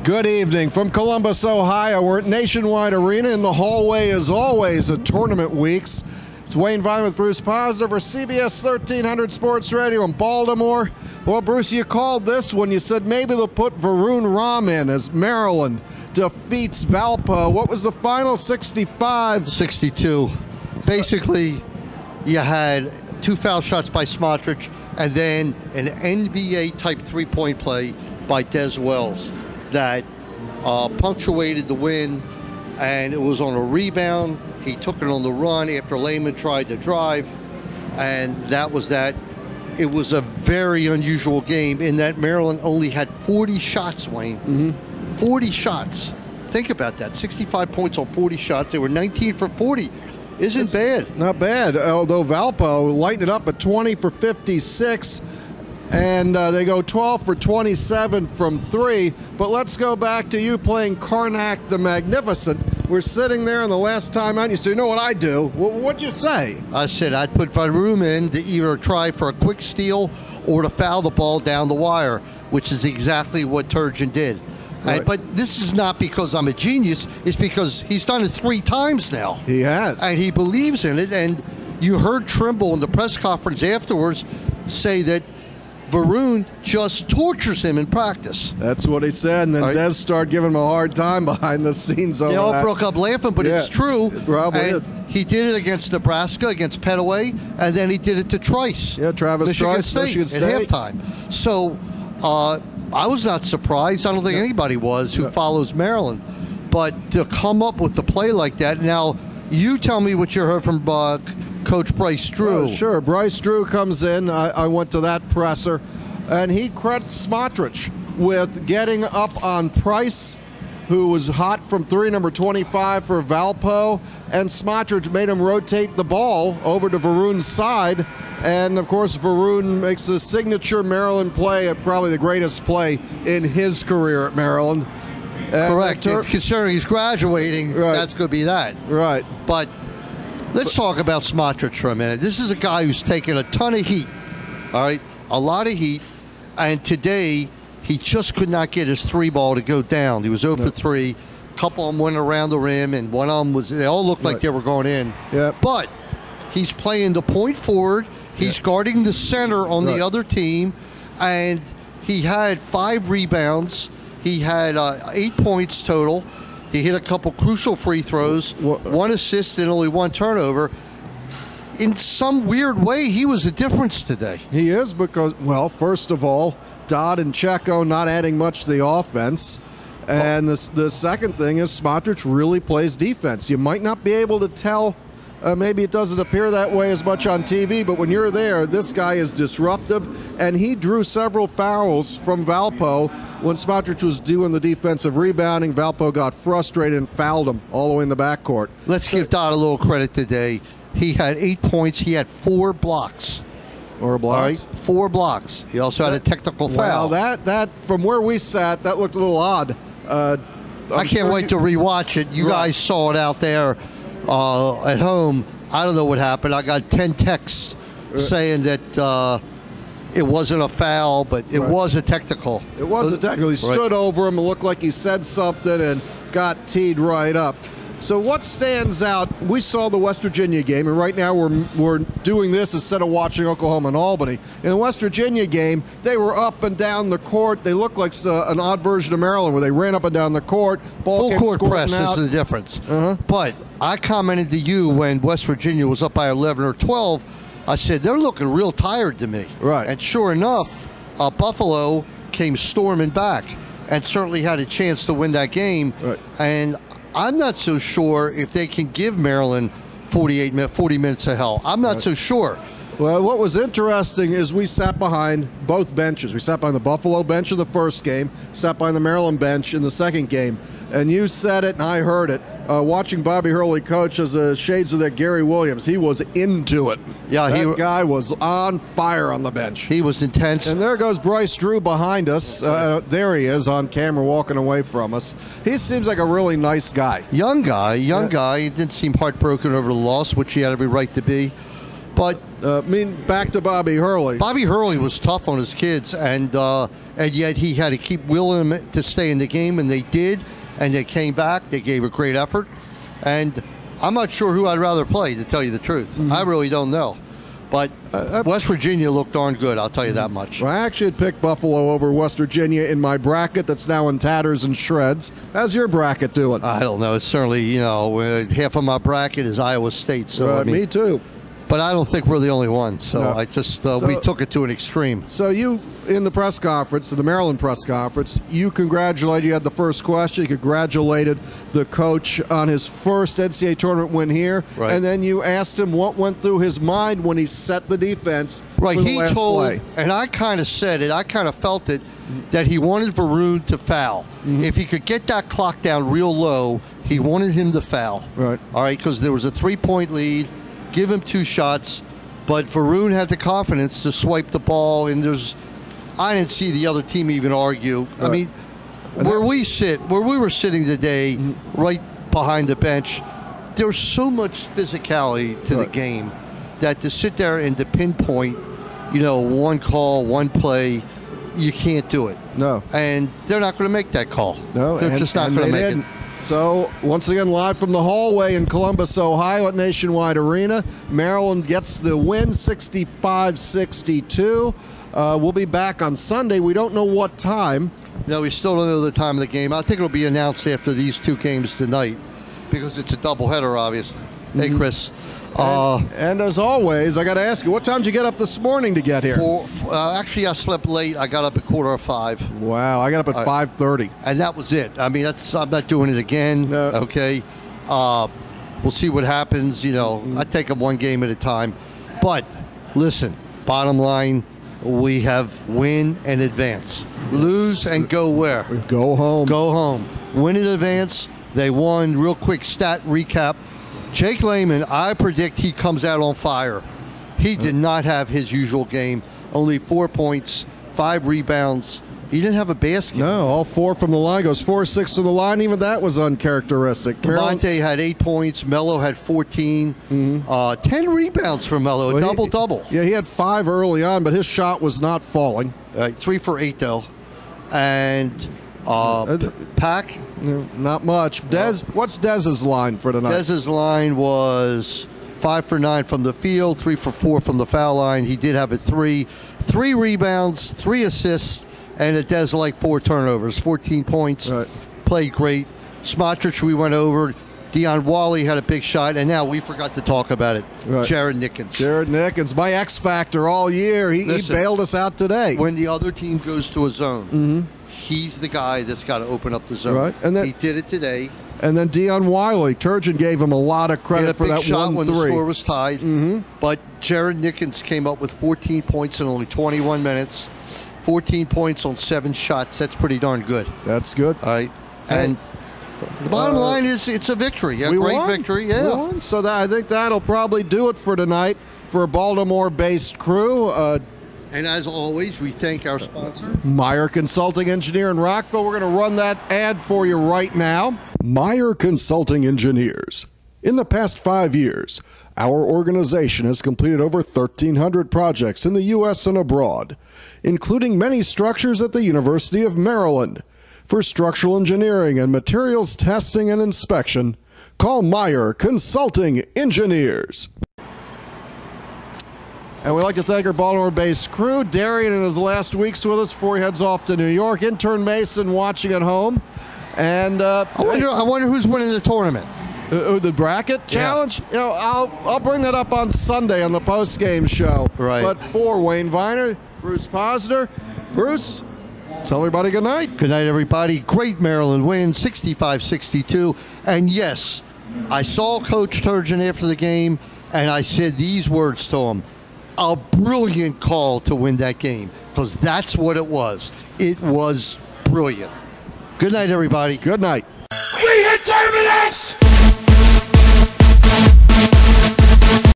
Good evening from Columbus, Ohio. We're at Nationwide Arena. In the hallway, as always, at Tournament Weeks. It's Wayne Viener with Bruce Posner for CBS 1300 Sports Radio in Baltimore. Well, Bruce, you called this one. You said maybe they'll put Varun Ram in as Maryland defeats Valpo. What was the final? 65-62. Basically, you had 2 foul shots by Smotret and then an NBA-type three-point play by Des Wells that punctuated the win, and it was on a rebound. He took it on the run after Lehman tried to drive, and that was that. It was a very unusual game in that Maryland only had 40 shots, Wayne. 40 shots. Think about that. 65 points on 40 shots. They were 19 for 40. Isn't bad. Not bad, although Valpo lightened it up at 20 for 56. And they go 12 for 27 from 3. But let's go back to you playing Karnak the Magnificent. We're sitting there, and the last time out, you said, you know what I do? What'd you say? I said I'd put Varun in to either try for a quick steal or to foul the ball down the wire, which is exactly what Turgeon did. Right. But this is not because I'm a genius. It's because he's done it 3 times now. He has. And he believes in it. And you heard Trimble in the press conference afterwards say that Varun just tortures him in practice. That's what he said, and then Des started giving him a hard time behind the scenes over They all that. broke up laughing, but it's true. It probably and is. He did it against Nebraska, against Petaway, and then he did it to Trice. Yeah, Travis Trice, Michigan State. At halftime. So I was not surprised. I don't think anybody was who follows Maryland. But to come up with the play like that, now you tell me what you heard from Coach Bryce Drew. Oh, sure. Bryce Drew comes in. I went to that presser, and he credits Smotret with getting up on Price, who was hot from 3, number 25 for Valpo, and Smotret made him rotate the ball over to Varun's side. And, of course, Varun makes a signature Maryland play, probably the greatest play in his career at Maryland. Correct. Considering he's graduating, that's going to be that. Right. But let's talk about Smotret for a minute. This is a guy who's taken a ton of heat, all right, a lot of heat, and today he just could not get his 3-ball to go down. He was 0 for 3. A couple of them went around the rim, and one of them was, they all looked like they were going in. Yeah. But he's playing the point forward. He's guarding the center on the other team, and he had 5 rebounds. He had 8 points total. He hit a couple crucial free throws, 1 assist and only 1 turnover. In some weird way, he was a difference today. He is because, well, first of all, Dodd and Checo not adding much to the offense. And the second thing is Smotret really plays defense. You might not be able to tell. Maybe it doesn't appear that way as much on TV, but when you're there, this guy is disruptive, and he drew several fouls from Valpo when Smotret was doing the defensive rebounding. Valpo got frustrated and fouled him all the way in the backcourt. Let's give Dodd a little credit today. He had 8 points. He had 4 blocks. 4 blocks? 4 blocks. He also had a technical foul. Well, that from where we sat, that looked a little odd. I can't wait to rewatch it. You guys saw it out there at home. I don't know what happened. I got 10 texts saying that it wasn't a foul, but it was a technical. It was a technical. He stood over him and looked like he said something and got teed right up. So what stands out? We saw the West Virginia game, and right now we're doing this instead of watching Oklahoma and Albany. In the West Virginia game, they were up and down the court. They looked like an odd version of Maryland where they ran up and down the court. Ball Full court press is the difference. But I commented to you when West Virginia was up by 11 or 12, I said, they're looking real tired to me. Right. And sure enough, Buffalo came storming back and certainly had a chance to win that game. Right. And I'm not so sure if they can give Maryland 40 minutes of hell. I'm not so sure. Well, what was interesting is we sat behind both benches. We sat behind the Buffalo bench in the first game, sat behind the Maryland bench in the second game. And you said it, and I heard it. Watching Bobby Hurley coach as a shades of that Gary Williams, he was into it. Yeah, that guy was on fire on the bench. He was intense. And there goes Bryce Drew behind us. There he is on camera walking away from us. He seems like a really nice guy. Young guy. He didn't seem heartbroken over the loss, which he had every right to be. But Back to Bobby Hurley. Bobby Hurley was tough on his kids, and yet he had to keep willing them to stay in the game, and they did, and they came back. They gave a great effort, and I'm not sure who I'd rather play, to tell you the truth. I really don't know. But West Virginia looked darn good, I'll tell you that much. Well, I actually had picked Buffalo over West Virginia in my bracket that's now in tatters and shreds. How's your bracket doing? I don't know. It's certainly, half of my bracket is Iowa State. So me too. But I don't think we're the only ones. So no. I just we took it to an extreme. So you, in the press conference, the Maryland press conference, you had the first question. You congratulated the coach on his first NCAA tournament win here. Right. And then you asked him what went through his mind when he set the defense right. for the he last told, play. And I kind of said it, I kind of felt it, that he wanted Varun to foul. If he could get that clock down real low, he wanted him to foul. Right. All right, because there was a 3-point lead. Give him 2 shots, but Varun had the confidence to swipe the ball, and I didn't see the other team even argue. Right. I mean, where we were sitting today, right behind the bench, there's so much physicality to the game that to sit there and to pinpoint, one call, one play, you can't do it. No. And they're not going to make that call. No, they're just not going to make it. So, once again, live from the hallway in Columbus, Ohio at Nationwide Arena. Maryland gets the win, 65-62. We'll be back on Sunday. We don't know what time. No, we still don't know the time of the game. I think it'll be announced after these 2 games tonight because it's a doubleheader, obviously. Hey, Chris. And as always, I got to ask you, what time did you get up this morning to get here? Actually, I slept late. I got up at 4:45. Wow, I got up at 5:30. And that was it. I mean, I'm not doing it again. No. Okay. We'll see what happens. I take them one game at a time. But listen, bottom line, we have win and advance. Lose and go where? Go home. Go home. Win and advance. They won. Real quick stat recap. Jake Layman, I predict he comes out on fire. He did not have his usual game. Only 4 points, 5 rebounds. He didn't have a basket. No, all 4 from the line. Goes 4-6 to the line. Even that was uncharacteristic. Devontae had 8 points. Melo had 14. 10 rebounds for Melo, a double-double. Yeah, he had 5 early on, but his shot was not falling. 3 for 8, though. And Pack? Not much. What's Dez's line for tonight? Dez's line was 5 for 9 from the field, 3 for 4 from the foul line. He did have a 3 rebounds, 3 assists, and a Dez 4 turnovers, 14 points. Right. Played great. Smotret, we went over. Deion Wally had a big shot, and now we forgot to talk about it. Right. Jared Nickens. Jared Nickens, my X factor all year. He bailed us out today. When the other team goes to a zone, he's the guy that's got to open up the zone. Right. And then, he did it today. And then Deion Wiley, Turgeon gave him a lot of credit for that 1-3. When the score was tied. But Jared Nickens came up with 14 points in only 21 minutes. 14 points on 7 shots. That's pretty darn good. That's good. All right. And the bottom line is it's a victory. A great victory. Yeah. We won. So I think that'll probably do it for tonight for a Baltimore-based crew. And as always, we thank our sponsor, Meyer Consulting Engineer in Rockville. We're going to run that ad for you right now. Meyer Consulting Engineers. In the past 5 years, our organization has completed over 1,300 projects in the U.S. and abroad, including many structures at the University of Maryland. For structural engineering and materials testing and inspection, call Meyer Consulting Engineers. And we'd like to thank our Baltimore-based crew. Darian in his last weeks with us before he heads off to New York. Intern Mason watching at home. And I wonder who's winning the tournament. The bracket challenge? Yeah. I'll bring that up on Sunday on the post-game show. Right. But for Wayne Viener, Bruce Posner, Bruce, tell everybody good night. Good night, everybody. Great Maryland win, 65-62. And yes, I saw Coach Turgeon after the game, and I said these words to him. A brilliant call to win that game, because that's what it was. It was brilliant. Good night, everybody. Good night. We hit Terminus!